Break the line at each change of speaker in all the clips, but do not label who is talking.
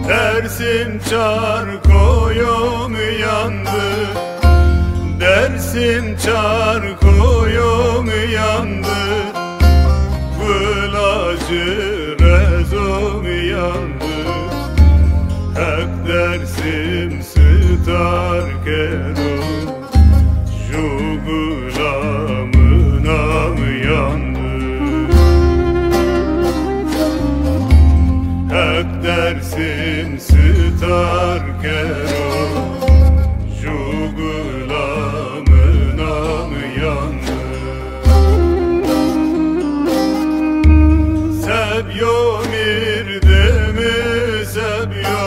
Dersin çarkoyum yandı, dersin çarkoyum yandı, Vılacı rezum yandı, hak dersim sıtar kerum, şu gulamınam yandı, hak dersim sıtar kerum, şu gulamınam yandı. Sebyo mirdemi sebyo,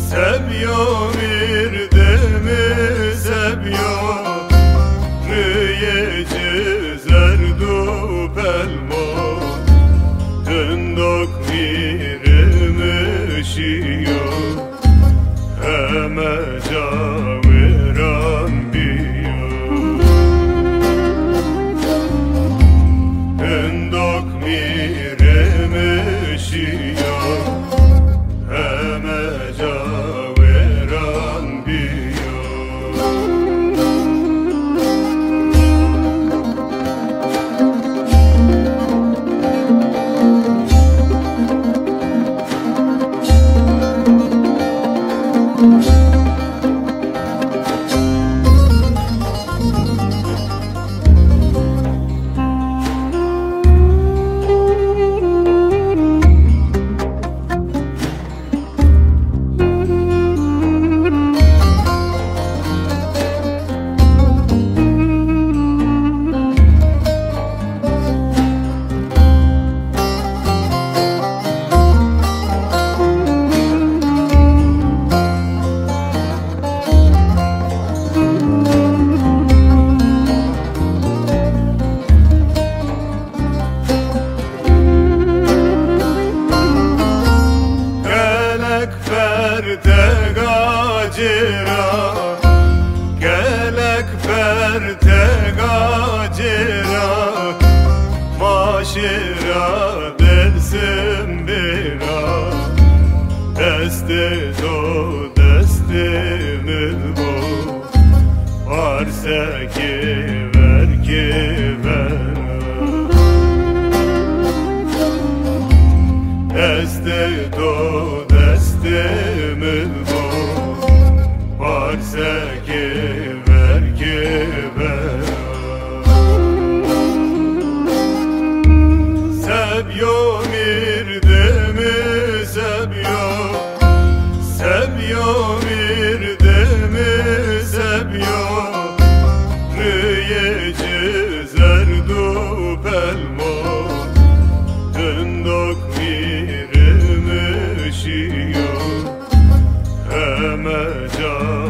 sebyo mirdemi sebyo, rıyeci zerdu pelmo, tındok mirimi şiyo, heme caviran biyo, tındok mirimi şiyo, heme caviran biyo. Gelek perte gacira, maşira dersim bira, deste do destimiz bu, varsa ki ver deste do destimiz bu, varsa ki ver sebyo mirdemi sebyo, sebyo mirdemi sebyo, rıyeci zerdu pelmo, tındok mirimi şiyo, heme caviran